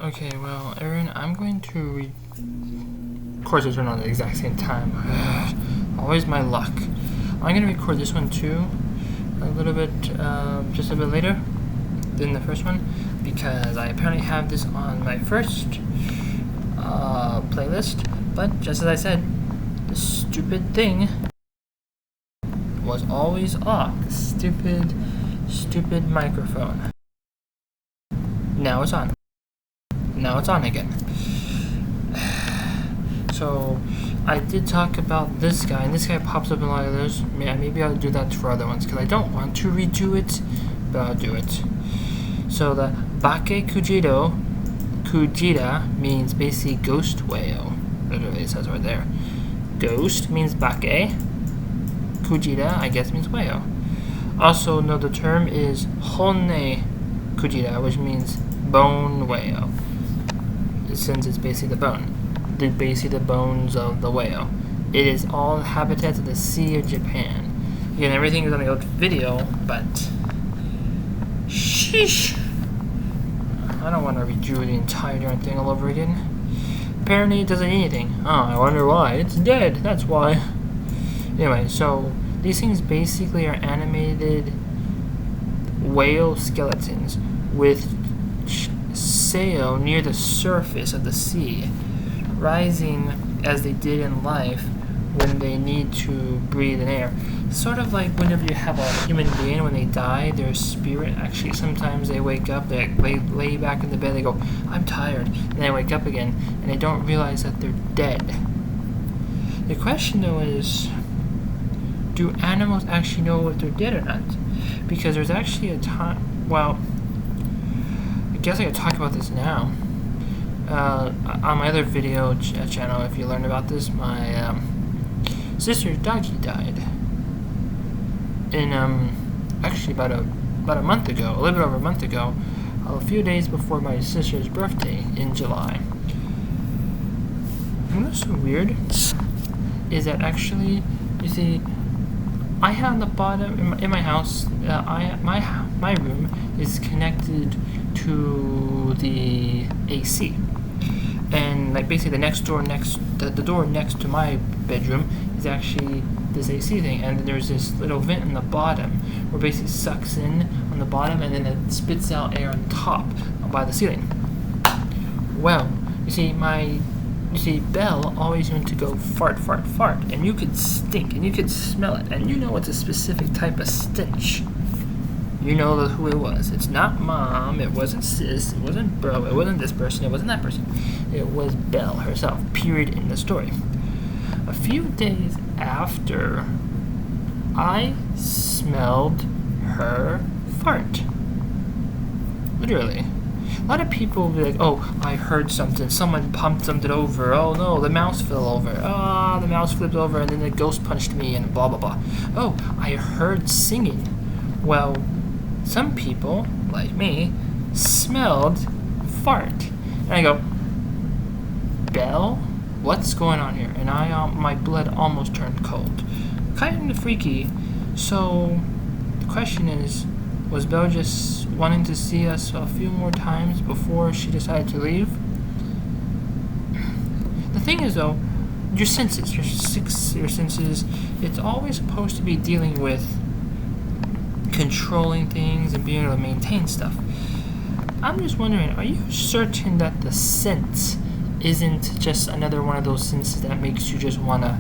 Okay, well, Aaron, I'm going to of course, it's on at the exact same time. Always my luck. I'm going to record this one too, a little bit, just a bit later than the first one, because I apparently have this on my first playlist, but just as I said, the stupid thing was always off. The stupid microphone. Now it's on. Now it's on again. So, I did talk about this guy, and this guy pops up in a lot of those. Yeah, maybe I'll do that for other ones, because I don't want to redo it, but I'll do it. So, the Bakekujira means basically ghost whale. Literally, it says right there. Ghost means bake. Kujira, I guess, means whale. Also, another term is honne kujira, which means bone whale, since it's basically the bone. Basically the bones of the whale. It is all habitats of the Sea of Japan. Again, everything is on the old video, but sheesh, I don't want to redo the entire darn thing all over again. Apparently it doesn't need anything. Oh, I wonder why. It's dead, that's why. Anyway, so these things basically are animated whale skeletons with sail near the surface of the sea, rising as they did in life when they need to breathe in air. Sort of like whenever you have a human being, when they die, their spirit actually, sometimes they wake up, they lay back in the bed, they go, I'm tired, and they wake up again, and they don't realize that they're dead. The question though is, do animals actually know if they're dead or not? Because there's actually a time, well, I guess I could talk about this now. On my other video channel, if you learned about this, my sister's doggy died. In actually about a month ago, a little bit over a month ago, a few days before my sister's birthday in July. And what's so weird is that actually, you see, I have on the bottom in my house. My room is connected to the AC. And like basically the door next to my bedroom is actually this AC thing, and there's this little vent in the bottom where it basically sucks in on the bottom and then it spits out air on top by the ceiling. Well, you see Belle always went to go fart, and you could stink and you could smell it, and you know it's a specific type of stench. You know who it was. It's not Mom, it wasn't Sis, it wasn't Bro, it wasn't this person, it wasn't that person. It was Belle herself, period, in the story. A few days after, I smelled her fart. Literally. A lot of people will be like, oh, I heard something, someone pumped something over, oh no, the mouse fell over, the mouse flipped over and then the ghost punched me and blah blah blah. Oh, I heard singing. Well, some people, like me, smelled fart. And I go, Belle, what's going on here? And my blood almost turned cold. Kind of freaky. So, the question is, was Belle just wanting to see us a few more times before she decided to leave? The thing is, though, your senses, it's always supposed to be dealing with controlling things and being able to maintain stuff. I'm just wondering, are you certain that the scent isn't just another one of those senses that makes you just want to,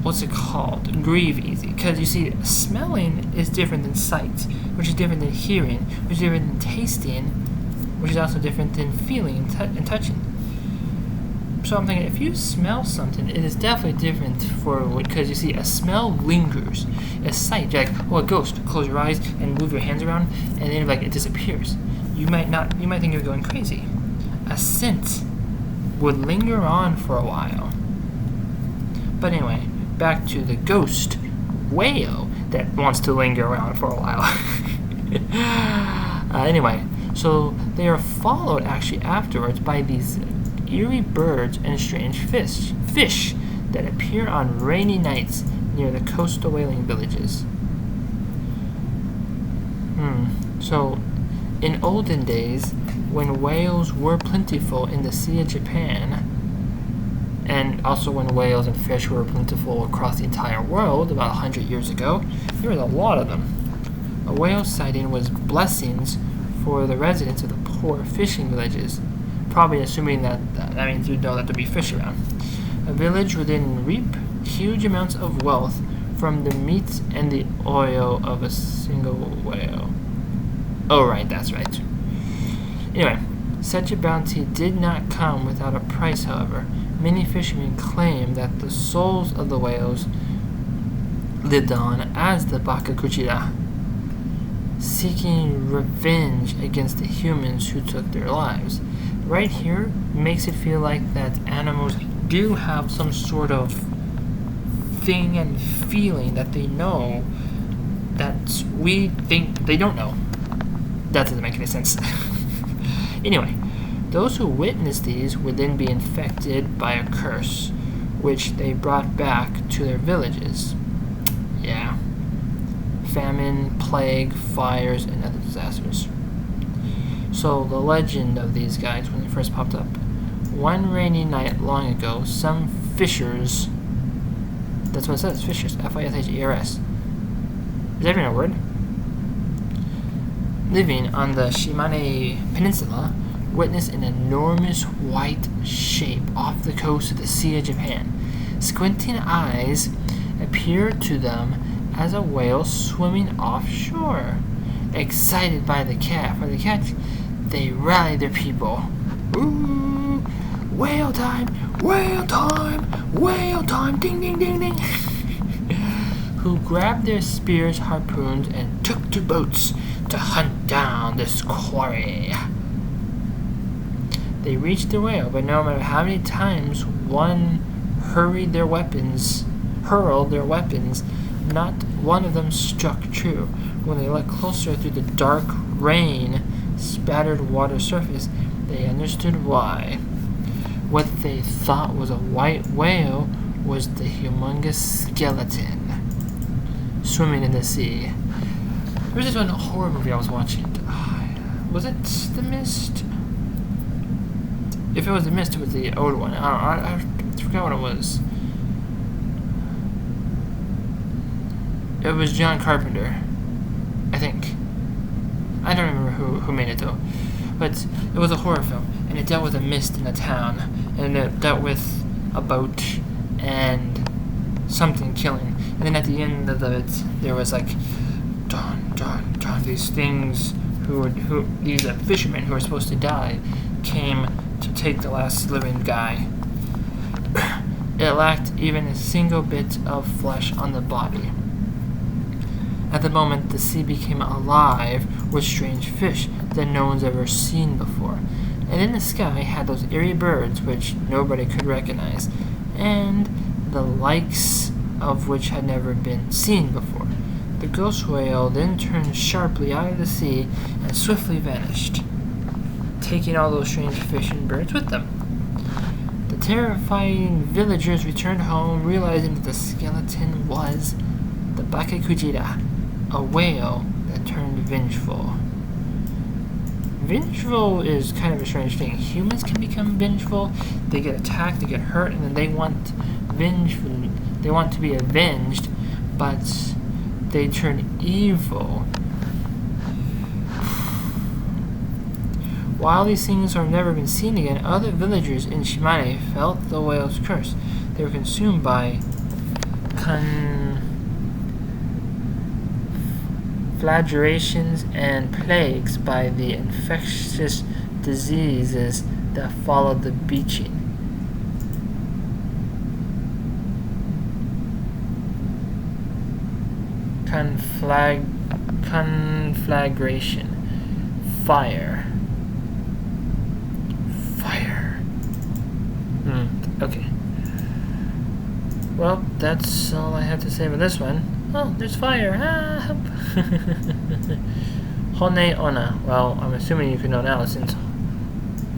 what's it called, grieve easy? Because you see, smelling is different than sight, which is different than hearing, which is different than tasting, which is also different than feeling and touching. So I'm thinking, if you smell something, it is definitely different because you see, a smell lingers. A sight, you're like, oh, a ghost. Close your eyes and move your hands around, and then like it disappears. You might think you're going crazy. A scent would linger on for a while. But anyway, back to the ghost whale that wants to linger around for a while. Anyway, so they are followed actually afterwards by these eerie birds and strange fish that appear on rainy nights near the coastal whaling villages. So, in olden days, when whales were plentiful in the Sea of Japan, and also when whales and fish were plentiful across the entire world about 100 years ago, there was a lot of them. A whale sighting was blessings for the residents of the poor fishing villages, probably assuming that means you know that there'd be fish around. A village would then reap huge amounts of wealth from the meat and the oil of a single whale. Oh, right, that's right. Anyway, such a bounty did not come without a price, however. Many fishermen claim that the souls of the whales lived on as the Bakekujira, seeking revenge against the humans who took their lives. Right here makes it feel like that animals do have some sort of thing and feeling that they know that we think they don't know. That doesn't make any sense. Anyway, those who witnessed these would then be infected by a curse, which they brought back to their villages. Yeah. Famine, plague, fires, and other disasters. So the legend of these guys when they first popped up. One rainy night long ago, some fishers, that's what it says, fishers, F-I-S-H-E-R-S. Is that even a word? Living on the Shimane Peninsula, witnessed an enormous white shape off the coast of the Sea of Japan. Squinting eyes appeared to them as a whale swimming offshore. Excited by the catch, they rallied their people. Ooh, whale time, whale time, whale time, ding, ding, ding, ding. Who grabbed their spears, harpoons, and took to boats to hunt down this quarry. They reached the whale, but no matter how many times one hurled their weapons, not one of them struck true. When they looked closer through the dark, rain-spattered water surface, they understood why. What they thought was a white whale was the humongous skeleton swimming in the sea. There was this one horror movie I was watching. Was it The Mist? If it was The Mist, it was the old one. I forgot what it was. It was John Carpenter, I think. I don't remember who made it though. But it was a horror film, and it dealt with a mist in a town, and it dealt with a boat and something killing. And then at the end of it, there was like, these things these fishermen who were supposed to die came to take the last living guy. It lacked even a single bit of flesh on the body. At the moment, the sea became alive with strange fish that no one's ever seen before. And in the sky had those eerie birds which nobody could recognize, and the likes of which had never been seen before. The ghost whale then turned sharply out of the sea and swiftly vanished, taking all those strange fish and birds with them. The terrifying villagers returned home, realizing that the skeleton was the Bakekujira, a whale that turned vengeful. Vengeful is kind of a strange thing. Humans can become vengeful. They get attacked, they get hurt, and then they want to be avenged, but they turn evil. While these things have never been seen again, other villagers in Shimane felt the whale's curse. They were consumed by conflagrations and plagues by the infectious diseases that followed the beaching. Conflagration. Fire. Okay. Well, that's all I have to say about this one. Oh, there's fire. Help. Hone Ona. Well, I'm assuming you can know now since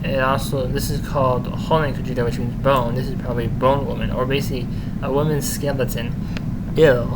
this is called Hone Kujira, which means bone. This is probably bone woman, or basically a woman's skeleton. Ew.